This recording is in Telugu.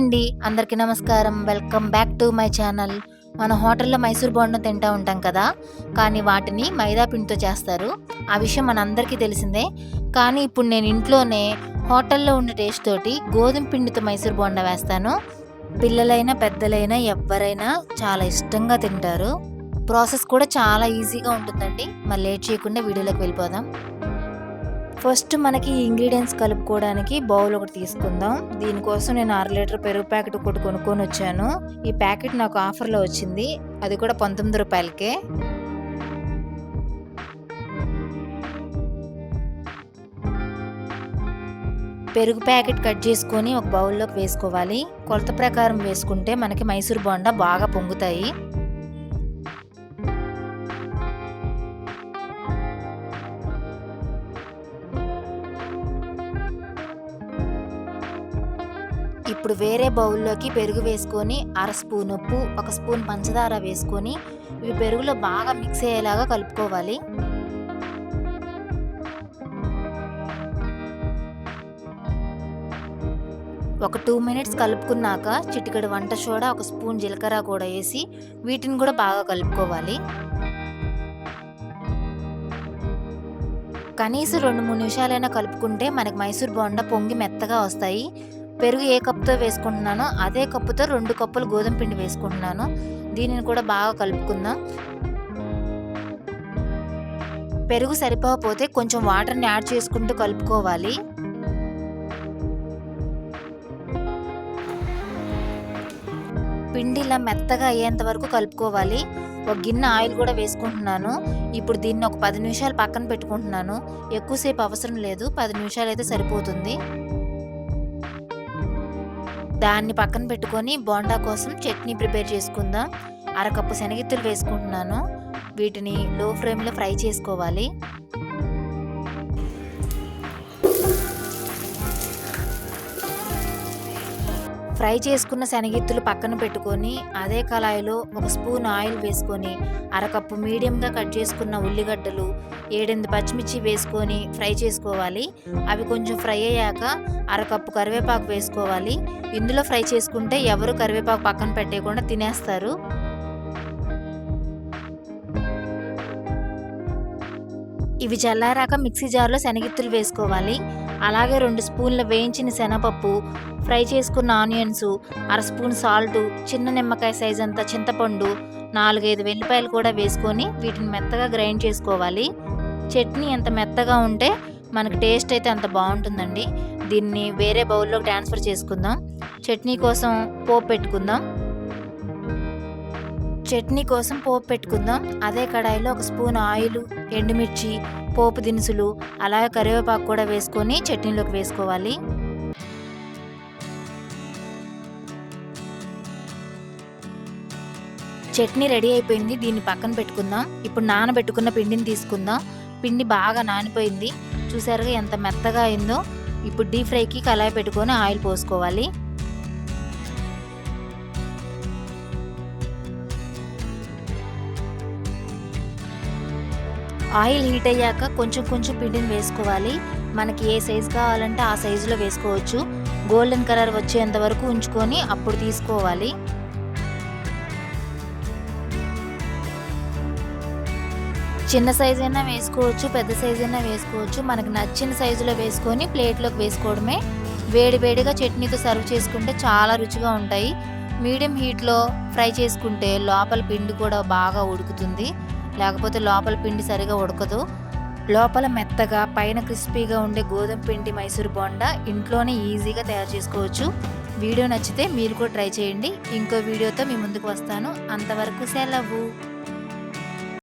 అండి. అందరికీ నమస్కారం. Welcome back to my channel. మన హోటల్‌లో మైసూర్ బోండం తింటా ఉంటాం కదా! కానీ వాటిని మైదా పిండితో చేస్తారు. ఆ విషయం మనందరికీ తెలిసిందే. కానీ ఇప్పుడు నేను ఇంట్లోనే హోటల్‌లో ఉండే టేస్ట్ తోటి గోధుమ పిండితో మైసూర్ బోండా వేస్తాను. పిల్లలైనా, పెద్దలైనా ఎవ్వరైనా చాలా ఇష్టంగా తింటారు. ప్రాసెస్ కూడా చాలా ఈజీగా ఉంటుందండి. మరి లేట్ చేయకుండా వీడియోలోకి వెళ్ళిపోదాం. ఫస్ట్ మనకి ఈ ఇంగ్రీడియెంట్స్ కలుపుకోవడానికి బౌల్ ఒకటి తీసుకుందాం. దీనికోసం నేను 1/2 లీటర్ పెరుగు ప్యాకెట్ ఒకటి కొనుక్కొనొచ్చాను. ఈ ప్యాకెట్ నాకు ఆఫర్‌లో వచ్చింది. అది కూడా రూ. 19కే. పెరుగు ప్యాకెట్ కట్ చేసుకొని ఒక బౌల్‌లోకి వేసుకోవాలి. కొలత ప్రకారం వేసుకుంటే మనకి మైసూర్ బోండా బాగా పొంగుతాయి. ఇప్పుడు వేరే బౌల్‌లోకి పెరుగు వేసుకొని, అర స్పూన్ ఉప్పు, ఒక స్పూన్ పంచదార వేసుకొని, ఇవి పెరుగులో బాగా మిక్స్ అయ్యేలాగా కలుపుకోవాలి. ఒక 2 మినిట్స్ కలుపుకున్నాక చిటికెడు వంట సోడా, ఒక స్పూన్ జీలకర్ర కూడా వేసి వీటిని కూడా బాగా కలుపుకోవాలి. కనీసం 2, 3 నిమిషాలైనా కలుపుకుంటే మనకి మైసూర్ బోండా పొంగి మెత్తగా వస్తాయి. పెరుగు ఏ కప్‌తో వేసుకుంటున్నానో అదే కప్పుతో 2 కప్పులు గోధుమ పిండి వేసుకుంటున్నాను. దీనిని కూడా బాగా కలుపుకుందాం. పెరుగు సరిపోకపోతే కొంచెం వాటర్‌ని యాడ్ చేసుకుంటూ కలుపుకోవాలి. పిండి ఇలా మెత్తగా అయ్యేంత వరకు కలుపుకోవాలి. ఒక గిన్నె ఆయిల్ కూడా వేసుకుంటున్నాను. ఇప్పుడు దీన్ని ఒక 10 నిమిషాలు పక్కన పెట్టుకుంటున్నాను. ఎక్కువసేపు అవసరం లేదు. 10 నిమిషాలైతే సరిపోతుంది. దాన్ని పక్కన పెట్టుకొని బోండా కోసం చట్నీ ప్రిపేర్ చేసుకుందాం. అరకప్పు శనగిత్తలు వేసుకుంటున్నాను. వీటిని లో ఫ్లేమ్‌లో ఫ్రై చేసుకోవాలి. ఫ్రై చేసుకున్న శనగిత్తలు పక్కన పెట్టుకొని అదే కళాయిలో ఒక స్పూన్ ఆయిల్ వేసుకొని అరకప్పు మీడియంగా కట్ చేసుకున్న ఉల్లిగడ్డలు, 7-8 పచ్చిమిర్చి వేసుకొని ఫ్రై చేసుకోవాలి. అవి కొంచెం ఫ్రై అయ్యాక అరకప్పు కరివేపాకు వేసుకోవాలి. ఇందులో ఫ్రై చేసుకుంటే ఎవరు కరివేపాకు పక్కన పెట్టేయకుండా తినేస్తారు. ఇవి చల్లారాక మిక్సీ జార్‌లో శనగిత్తలు వేసుకోవాలి. అలాగే 2 స్పూన్ల వేయించిన శనగపప్పు, ఫ్రై చేసుకున్న ఆనియన్స్, అర స్పూన్ సాల్టు, చిన్న నిమ్మకాయ సైజ్ అంత చింతపండు, 4, 5 వెల్లిపాయలు కూడా వేసుకొని వీటిని మెత్తగా గ్రైండ్ చేసుకోవాలి. చట్నీ ఎంత మెత్తగా ఉంటే మనకి టేస్ట్ అయితే అంత బాగుంటుందండి. దీన్ని వేరే బౌల్‌లోకి ట్రాన్స్‌ఫర్ చేసుకుందాం. చట్నీ కోసం పోపు పెట్టుకుందాం. అదే కడాయిలో ఒక స్పూన్ ఆయిలు, ఎండుమిర్చి, పోపు దినుసులు, అలాగే కరివేపాకు కూడా వేసుకొని చట్నీలోకి వేసుకోవాలి. చట్నీ రెడీ అయిపోయింది. దీన్ని పక్కన పెట్టుకుందాం. ఇప్పుడు నానబెట్టుకున్న పిండిని తీసుకుందాం. పిండి బాగా నానిపోయింది. చూసారుగా ఎంత మెత్తగా అయిందో. ఇప్పుడు డీప్ ఫ్రైకి కళాయి పెట్టుకొని ఆయిల్ పోసుకోవాలి. ఆయిల్ హీట్ అయ్యాక కొంచెం పిండిని వేసుకోవాలి. మనకి ఏ సైజు కావాలంటే ఆ సైజులో వేసుకోవచ్చు. గోల్డెన్ కలర్ వచ్చేంత వరకు ఉంచుకొని అప్పుడు తీసుకోవాలి. చిన్న సైజు అయినా వేసుకోవచ్చు, పెద్ద సైజు అయినా వేసుకోవచ్చు. మనకు నచ్చిన సైజులో వేసుకొని ప్లేట్లోకి వేసుకోవడమే. వేడిగా చట్నీతో సర్వ్ చేసుకుంటే చాలా రుచిగా ఉంటాయి. మీడియం హీట్లో ఫ్రై చేసుకుంటే లోపల పిండి కూడా బాగా ఉడుకుతుంది. లేకపోతే లోపల పిండి సరిగా ఉడకదు. లోపల మెత్తగా పైన క్రిస్పీగా ఉండే గోధుమ పిండి మైసూర్ బోండా ఇంట్లోనే ఈజీగా తయారు చేసుకోవచ్చు. వీడియో నచ్చితే మీరు కూడా ట్రై చేయండి. ఇంకో వీడియోతో మీ ముందుకు వస్తాను. అంతవరకు సెలవు.